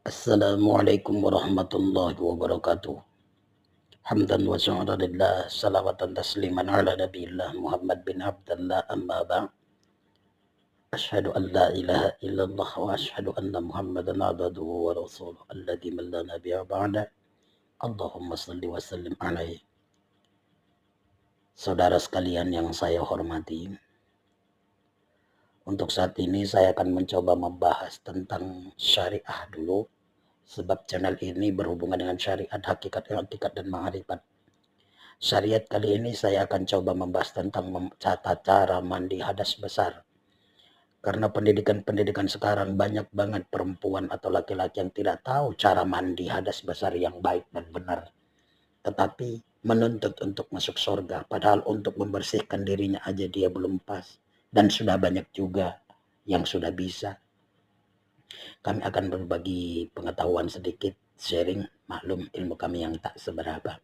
Assalamualaikum warahmatullahi wabarakatuh. Hamdan wa syu'ra lillah, salawatan tasliman ala nabiyillah Muhammad bin Abdullah, amma ba'd. Asyhadu an la ilaha illallah wa asyhadu anna Muhammadan abduhu wa rasuluh alladzi man la nabiyya ba'da. Allahumma salli wa sallim alaihi. Saudara sekalian yang saya hormati, untuk saat ini saya akan mencoba membahas tentang syariah dulu, sebab channel ini berhubungan dengan syariat, hakikat, i'tiqad, dan ma'rifat. Syariat kali ini saya akan coba membahas tentang tata cara mandi hadas besar. Karena pendidikan sekarang banyak banget perempuan atau laki-laki yang tidak tahu cara mandi hadas besar yang baik dan benar. Tetapi menuntut untuk masuk surga, padahal untuk membersihkan dirinya aja dia belum pas. Dan sudah banyak juga yang sudah bisa. Kami akan berbagi pengetahuan sedikit, sharing, maklum ilmu kami yang tak seberapa.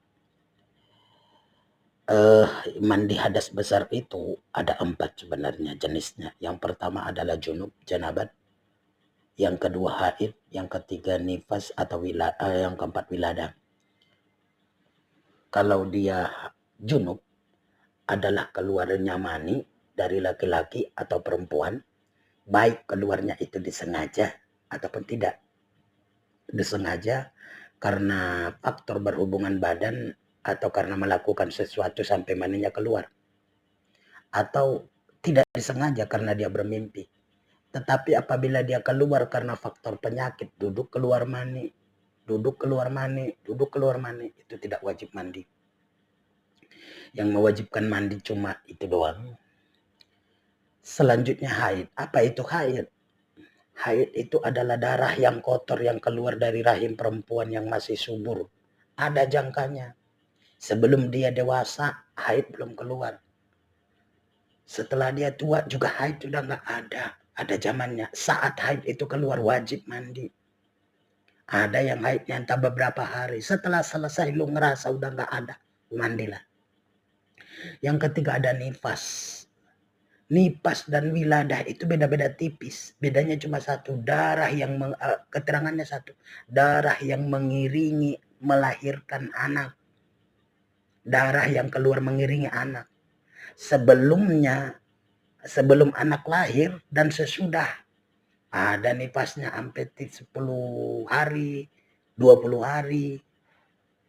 Mandi hadas besar itu ada 4 sebenarnya jenisnya. Yang pertama adalah junub, janabat. Yang kedua haid. Yang ketiga nifas atau yang keempat wilada. Kalau dia junub adalah keluarnya mani dari laki-laki atau perempuan, baik keluarnya itu disengaja ataupun tidak disengaja karena faktor berhubungan badan atau karena melakukan sesuatu sampai maninya keluar, atau tidak disengaja karena dia bermimpi. Tetapi apabila dia keluar karena faktor penyakit, duduk keluar mani, itu tidak wajib mandi. Yang mewajibkan mandi cuma itu doang. Selanjutnya haid. Apa itu haid? Haid itu adalah darah yang kotor yang keluar dari rahim perempuan yang masih subur. Ada jangkanya. Sebelum dia dewasa, haid belum keluar. Setelah dia tua juga haid sudah nggak ada. Ada zamannya. Saat haid itu keluar wajib mandi. Ada yang haidnya entah beberapa hari. Setelah selesai lu ngerasa udah nggak ada, mandilah. Yang ketiga ada nifas. Nifas dan wiladah itu beda-beda tipis. Bedanya cuma satu. Darah yang keterangannya satu. Darah yang mengiringi melahirkan anak. Darah yang keluar mengiringi anak. Sebelum anak lahir dan sesudah. Ada nifasnya sampai 10 hari, 20 hari,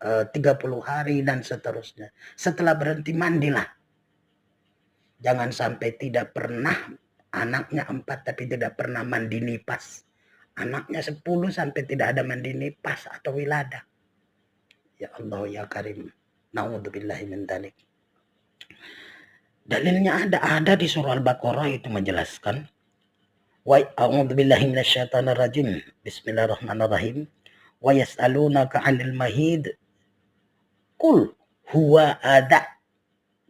30 hari dan seterusnya. Setelah berhenti mandilah. Jangan sampai tidak pernah anaknya 4 tapi tidak pernah mandi nifas. Anaknya 10 sampai tidak ada mandi nifas atau wilada. Ya Allah ya Karim. Na'udzubillahi min dzalik. Dalilnya ada di surah Al-Baqarah itu menjelaskan. Wa a'udzubillahi minasyaitonir rajim. Bismillahirrahmanirrahim. Wa yas'alunaka 'anil mahid. Qul huwa adha.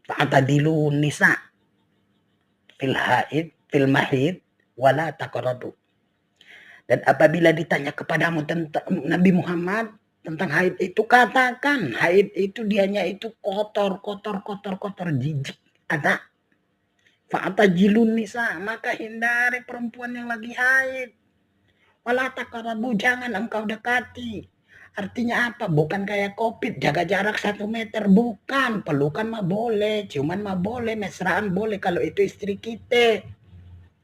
Fa'tadilu nisa fil mahid wala taqrabu. Dan apabila ditanya kepadamu tentang Nabi Muhammad tentang haid itu, katakan haid itu dianya itu kotor, jijik, ada. Fa'tajilun nisa, maka hindari perempuan yang lagi haid. Wala taqrabu, jangan engkau dekati. Artinya apa? Bukan kayak COVID, jaga jarak 1 meter. Bukan, pelukan mah boleh, ciuman mah boleh, mesraan boleh. Kalau itu istri kita,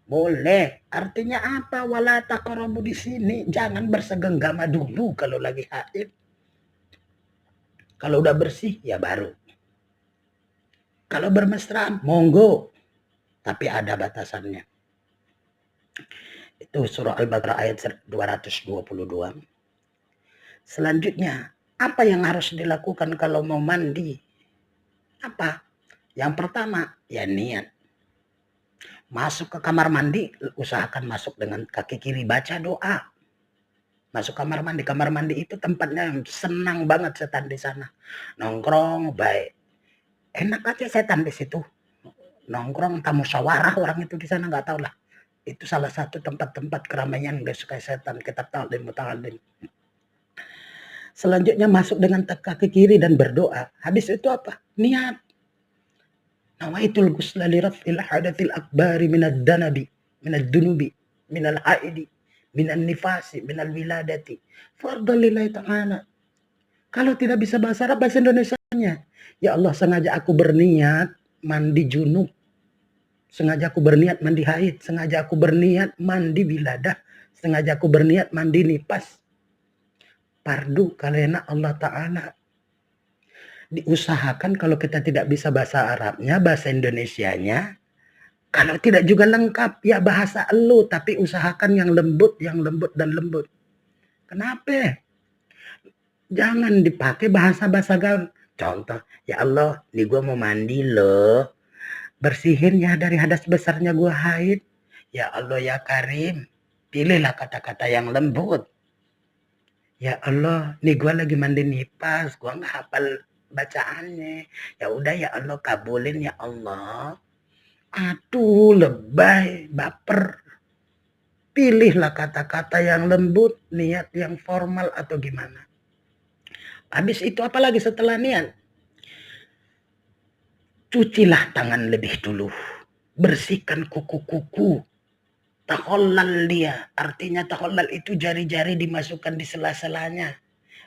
boleh. Artinya apa? Wala taqrabu di sini, jangan bersegenggama dulu kalau lagi haid. Kalau udah bersih, ya baru. Kalau bermesraan, monggo. Tapi ada batasannya. Itu surah Al-Baqarah ayat 222. Selanjutnya, apa yang harus dilakukan kalau mau mandi? Apa? Yang pertama, ya niat. Masuk ke kamar mandi, usahakan masuk dengan kaki kiri, baca doa. Masuk kamar mandi itu tempatnya senang banget setan di sana. Nongkrong baik. Enak aja setan di situ. Nongkrong, tamu musyawarah orang itu di sana, nggak tahu lah. Itu salah satu tempat-tempat keramaian gak suka setan. Kitab ta'lim muta'allim. Selanjutnya masuk dengan kaki kiri dan berdoa. Habis itu apa? Niat. Nawaitul ghusla li raf'il hadathil akbari minad danabi, minad dunubi, minal haidi, minan nifasi, minal wiladati. Fardalillahi ta'ala. Kalau tidak bisa bahasa Arab, bahasa Indonesianya. Ya Allah, sengaja aku berniat mandi junub. Sengaja aku berniat mandi haid. Sengaja aku berniat mandi wiladah. Sengaja aku berniat mandi nifas. Fardu kalena Allah Ta'ala. Diusahakan kalau kita tidak bisa bahasa Arabnya, bahasa Indonesianya. Kalau tidak juga lengkap, ya bahasa elu. Tapi usahakan yang lembut dan lembut. Kenapa? Jangan dipakai bahasa-bahasa gaul. Contoh, ya Allah, nih gue mau mandi loh. Bersihin ya dari hadas besarnya gue haid. Ya Allah ya Karim, pilihlah kata-kata yang lembut. Ya Allah, nih gue lagi mandi nifas, gue nggak hafal bacaannya. Ya udah ya Allah, kabulin ya Allah. Aduh, lebay, baper. Pilihlah kata-kata yang lembut, niat yang formal atau gimana. Habis itu apalagi setelah niat? Cucilah tangan lebih dulu. Bersihkan kuku-kuku. Tahollal dia. Artinya tahollal itu jari-jari dimasukkan di sela-selanya.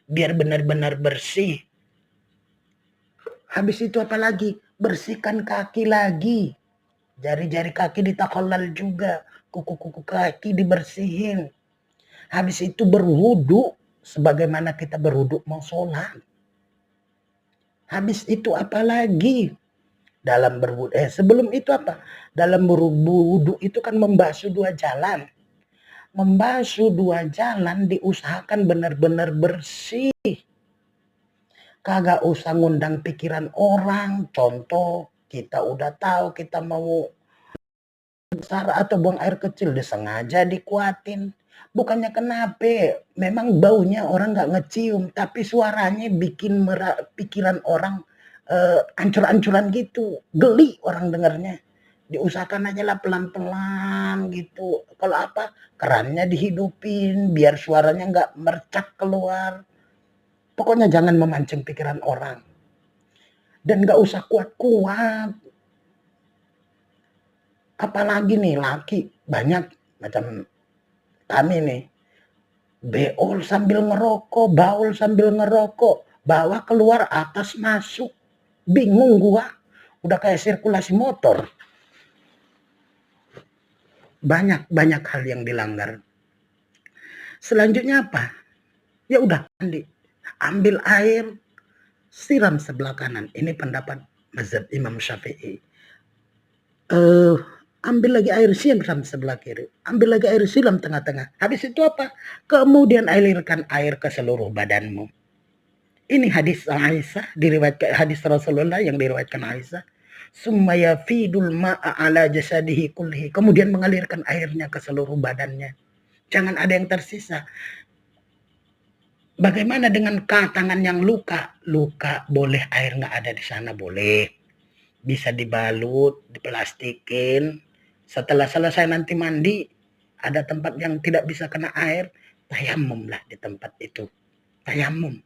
Biar benar-benar bersih. Habis itu apalagi? Bersihkan kaki lagi. Jari-jari kaki ditahollal juga. Kuku-kuku kaki dibersihin. Habis itu berwudu. Sebagaimana kita berwudu mau sholat. Habis itu apalagi? Dalam berwudu, sebelum itu apa? Dalam berwudu itu kan membasuh dua jalan. Membasuh dua jalan diusahakan benar-benar bersih. Kagak usah ngundang pikiran orang. Contoh, kita udah tahu kita mau besar atau buang air kecil, disengaja dikuatin. Bukannya kenapa, memang baunya orang gak ngecium, tapi suaranya bikin pikiran orang ancur-ancuran gitu, geli orang dengarnya. Diusahakan aja lah pelan-pelan gitu. Kalau apa, kerannya dihidupin biar suaranya nggak mercak keluar. Pokoknya jangan memancing pikiran orang. Dan nggak usah kuat-kuat. Apalagi nih laki banyak macam kami nih. Beol sambil ngerokok, baul sambil ngerokok. Bawah keluar, atas masuk. Bingung gua. Udah kayak sirkulasi motor. Banyak hal yang dilanggar. Selanjutnya apa? Ya udah mandi. Ambil air, siram sebelah kanan. Ini pendapat mazhab Imam Syafi'i. Ambil lagi air, siram sebelah kiri. Ambil lagi air, siram tengah-tengah. Habis itu apa? Kemudian alirkan air ke seluruh badanmu. Ini hadis Aisyah, diriwayatkan hadis Rasulullah yang diriwayatkan Aisyah. Summa yafidul ma'a ala jasadihi kullihi. Kemudian mengalirkan airnya ke seluruh badannya. Jangan ada yang tersisa. Bagaimana dengan tangan yang luka? Luka boleh air nggak ada di sana, boleh. Bisa dibalut, diplastikin. Setelah selesai nanti mandi, ada tempat yang tidak bisa kena air, tayamum lah di tempat itu. Tayamum.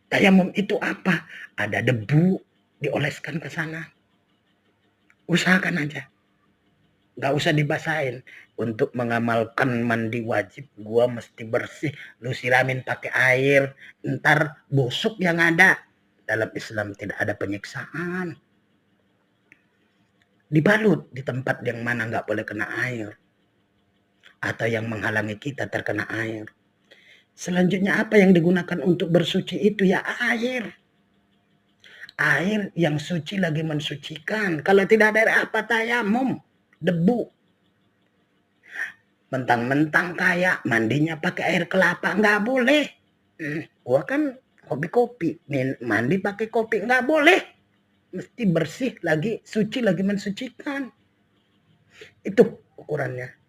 Tayamum itu apa? Ada debu, dioleskan ke sana. Usahakan aja. Gak usah dibasahin. Untuk mengamalkan mandi wajib, gua mesti bersih. Lu siramin pakai air, ntar busuk yang ada. Dalam Islam tidak ada penyiksaan. Dibalut di tempat yang mana gak boleh kena air. Atau yang menghalangi kita terkena air. Selanjutnya apa yang digunakan untuk bersuci itu? Ya air. Air yang suci lagi mensucikan. Kalau tidak ada air apa? Tayamum. Debu. Mentang-mentang kayak mandinya pakai air kelapa. Nggak boleh. Gua kan hobi kopi. Mandi pakai kopi. Nggak boleh. Mesti bersih lagi. Suci lagi mensucikan. Itu ukurannya.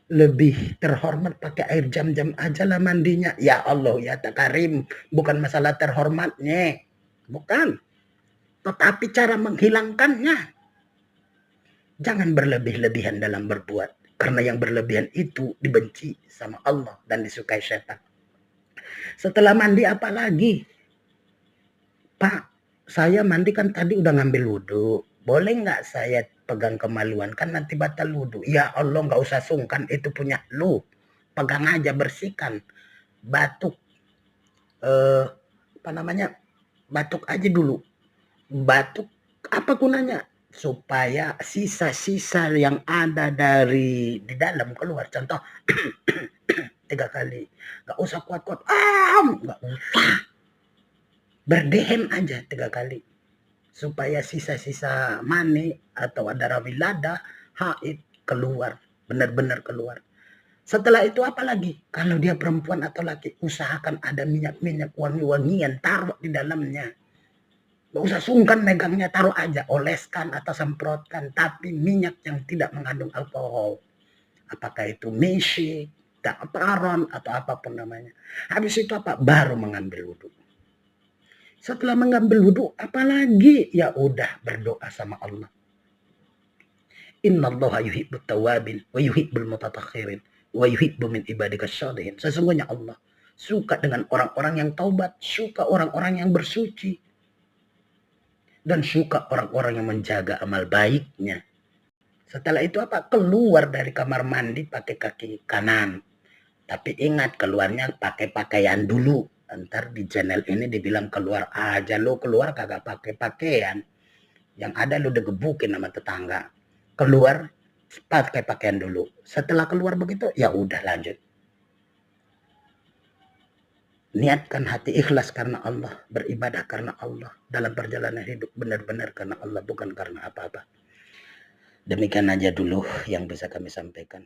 Lebih terhormat pakai air jam-jam aja lah mandinya. Ya Allah ya Karim, bukan masalah terhormatnya, bukan, tetapi cara menghilangkannya. Jangan berlebih-lebihan dalam berbuat, karena yang berlebihan itu dibenci sama Allah dan disukai setan. Setelah mandi apa lagi? Pak, saya mandi kan tadi udah ngambil wudhu, boleh nggak saya pegang kemaluan kan nanti batal wudhu. Ya Allah, nggak usah sungkan, itu punya lu. Pegang aja, bersihkan. Batuk, apa namanya, batuk aja dulu. Batuk apa gunanya? Supaya sisa-sisa yang ada dari di dalam keluar. Contoh 3 kali. Nggak usah kuat-kuat. Nggak usah. Berdehem aja 3 kali. Supaya sisa-sisa mani atau darah wilada, haid keluar. Benar-benar keluar. Setelah itu apa lagi? Kalau dia perempuan atau laki, usahakan ada minyak-minyak wangi-wangian, taruh di dalamnya. Gak usah sungkan megangnya, taruh aja, oleskan atau semprotkan. Tapi minyak yang tidak mengandung alkohol. Apakah itu mesyik, taparon, atau apapun namanya. Habis itu apa? Baru mengambil wudhu. Setelah mengambil wudhu, apalagi? Ya udah, berdoa sama Allah. Innallaha yuhibbut tawabin wa yuhibbul mutatahhirin wa yuhibbu min ibadikas sholihin. Sesungguhnya Allah suka dengan orang-orang yang taubat, suka orang-orang yang bersuci, dan suka orang-orang yang menjaga amal baiknya. Setelah itu apa? Keluar dari kamar mandi pakai kaki kanan. Tapi ingat, keluarnya pakai pakaian dulu. Ntar di channel ini dibilang keluar aja, lo keluar kagak pakai pakaian. Yang ada lo digebukin sama tetangga. Keluar pakai pakaian dulu. Setelah keluar begitu, ya udah lanjut. Niatkan hati ikhlas karena Allah, beribadah karena Allah, dalam perjalanan hidup benar-benar karena Allah, bukan karena apa-apa. Demikian aja dulu yang bisa kami sampaikan.